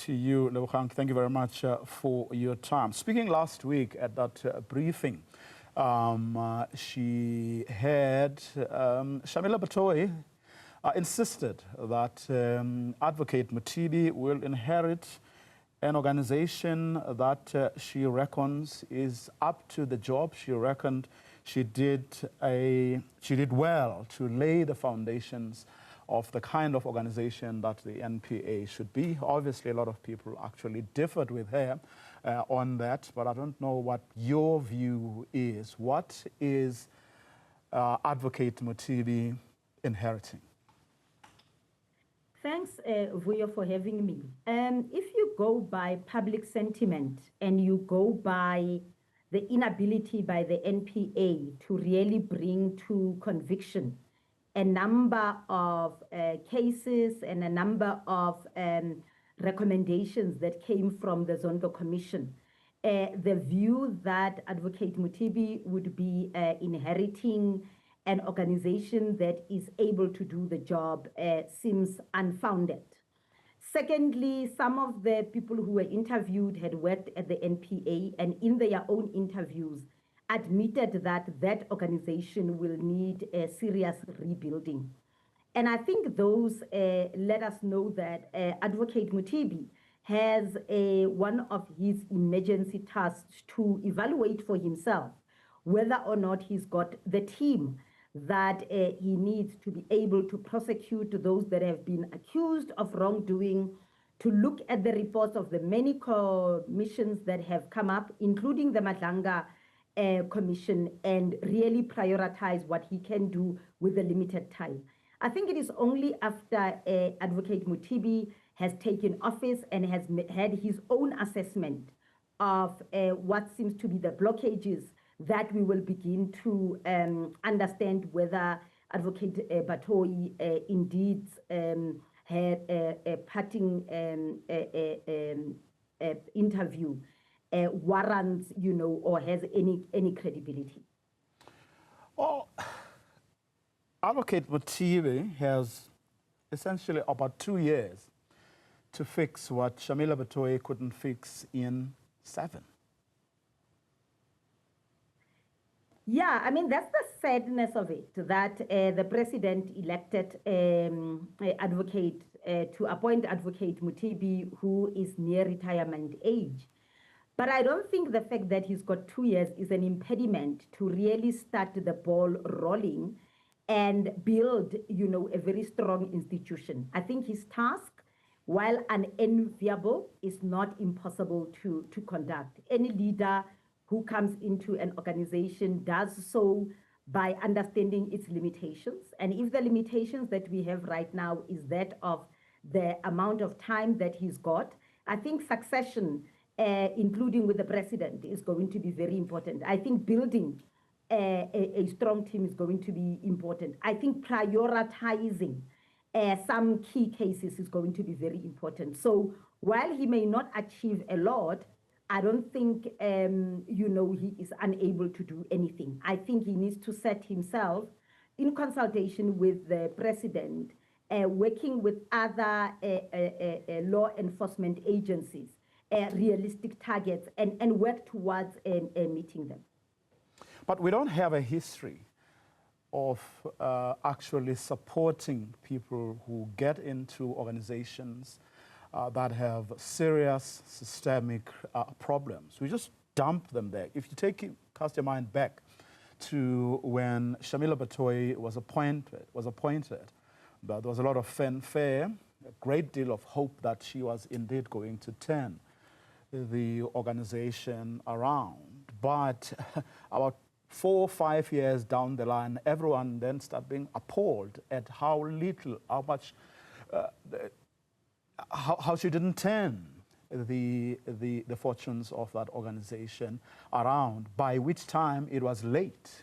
to you, Lebogang. Thank you very much for your time. Speaking last week at that briefing, she had Shamila Batohi insisted that Advocate Mothibi will inherit an organization that she reckons is up to the job. She reckoned she did well to lay the foundations of the kind of organization that the NPA should be. Obviously, a lot of people actually differed with her on that, but I don't know what your view is. What is Advocate Mothibi inheriting? Thanks, Vuyo, for having me. If you go by public sentiment and you go by the inability by the NPA to really bring to conviction a number of cases and a number of recommendations that came from the Zondo Commission, the view that Advocate Mothibi would be inheriting an organization that is able to do the job seems unfounded. Secondly, some of the people who were interviewed had worked at the NPA and in their own interviews admitted that that organization will need a serious rebuilding. And I think those let us know that Advocate Mothibi has one of his emergency tasks to evaluate for himself whether or not he's got the team that he needs to be able to prosecute those that have been accused of wrongdoing, to look at the reports of the many commissions that have come up, including the Madlanga Commission, and really prioritize what he can do with the limited time. I think it is only after Advocate Mothibi has taken office and has had his own assessment of what seems to be the blockages that we will begin to understand whether Advocate Batohi indeed had a parting interview warrants, or has any credibility. Well, Advocate Mothibi has essentially about 2 years to fix what Shamila Batohi couldn't fix in 7. Yeah, I mean, that's the sadness of it, that the president elected advocate to appoint Advocate Mothibi, who is near retirement age. But I don't think the fact that he's got 2 years is an impediment to really start the ball rolling and build, a very strong institution. I think his task, while unenviable, is not impossible to conduct. Any leader who comes into an organization does so by understanding its limitations. And if the limitations that we have right now is that of the amount of time that he's got, I think succession, including with the president, is going to be very important. I think building a strong team is going to be important. I think prioritizing some key cases is going to be very important. So while he may not achieve a lot, I don't think, he is unable to do anything. I think he needs to set himself in consultation with the president, working with other law enforcement agencies, realistic targets, and work towards meeting them. But we don't have a history of actually supporting people who get into organizations that have serious systemic problems. We just dump them there. If you cast your mind back to when Shamila Batohi was appointed, there was a lot of fanfare, a great deal of hope that she was indeed going to turn the organization around. But about 4 or 5 years down the line, everyone then started being appalled at how little, how she didn't turn the fortunes of that organization around, by which time it was late,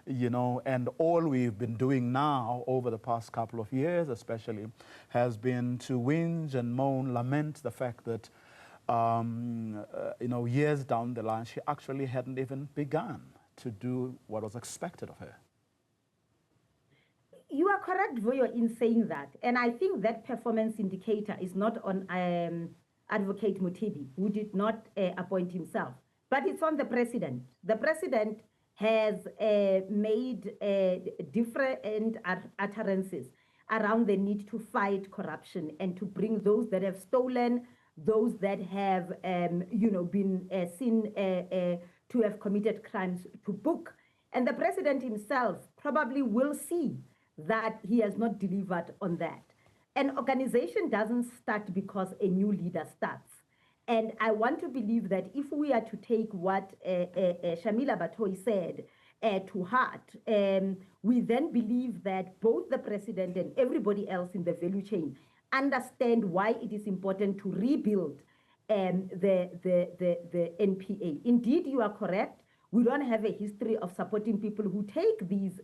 and all we've been doing now over the past couple of years especially has been to whinge and moan, lament the fact that years down the line she actually hadn't even begun to do what was expected of her. You are correct, Vuyo, in saying that. And I think that performance indicator is not on Advocate Mothibi, who did not appoint himself. But it's on the president. The president has made different utterances around the need to fight corruption and to bring those that have stolen, those that have, been seen to have committed crimes to book. And the president himself probably will see that he has not delivered on that. An organization doesn't start because a new leader starts. And I want to believe that if we are to take what Shamila Batohi said to heart, we then believe that both the president and everybody else in the value chain understand why it is important to rebuild the NPA. Indeed, you are correct. We don't have a history of supporting people who take these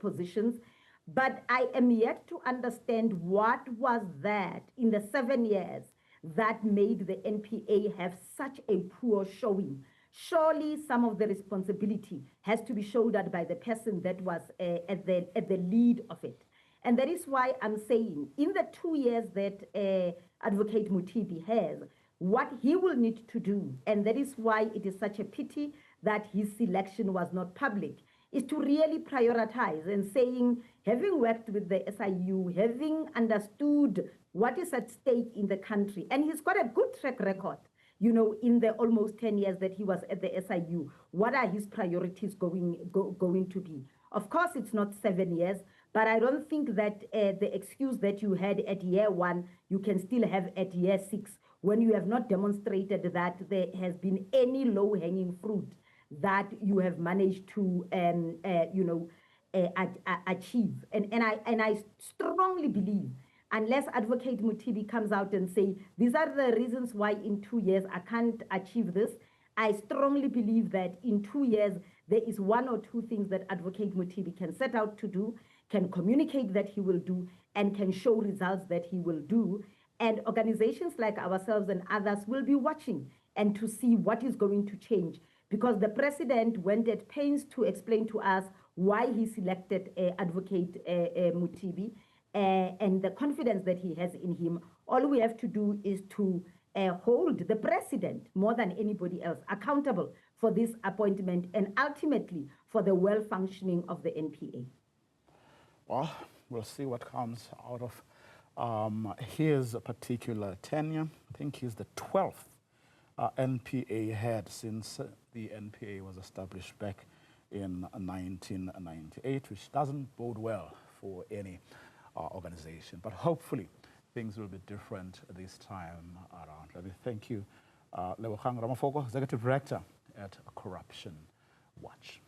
positions, but I am yet to understand what was that in the 7 years that made the NPA have such a poor showing. Surely some of the responsibility has to be shouldered by the person that was at the lead of it. And that is why I'm saying in the 2 years that Advocate Mothibi has, what he will need to do, and that is why it is such a pity that his selection was not public, is to really prioritize and saying, having worked with the SIU, having understood what is at stake in the country, and he's got a good track record, in the almost 10 years that he was at the SIU, what are his priorities going to be? Of course, it's not 7 years, but I don't think that the excuse that you had at year 1, you can still have at year 6, when you have not demonstrated that there has been any low-hanging fruit that you have managed to, achieve. And I strongly believe, unless Advocate Mothibi comes out and say, these are the reasons why in 2 years I can't achieve this, I strongly believe that in 2 years, there is 1 or 2 things that Advocate Mothibi can set out to do, can communicate that he will do, and can show results that he will do. And organizations like ourselves and others will be watching and to see what is going to change. Because the president went at pains to explain to us why he selected Advocate Mothibi and the confidence that he has in him. All we have to do is to hold the president, more than anybody else, accountable for this appointment and ultimately for the well-functioning of the NPA. Well, we'll see what comes out of his particular tenure. I think he's the 12th NPA head since the NPA was established back in 1998, which doesn't bode well for any organization. But hopefully things will be different this time around. Let me thank you, Lebogang Ramafoko, Executive Director at Corruption Watch.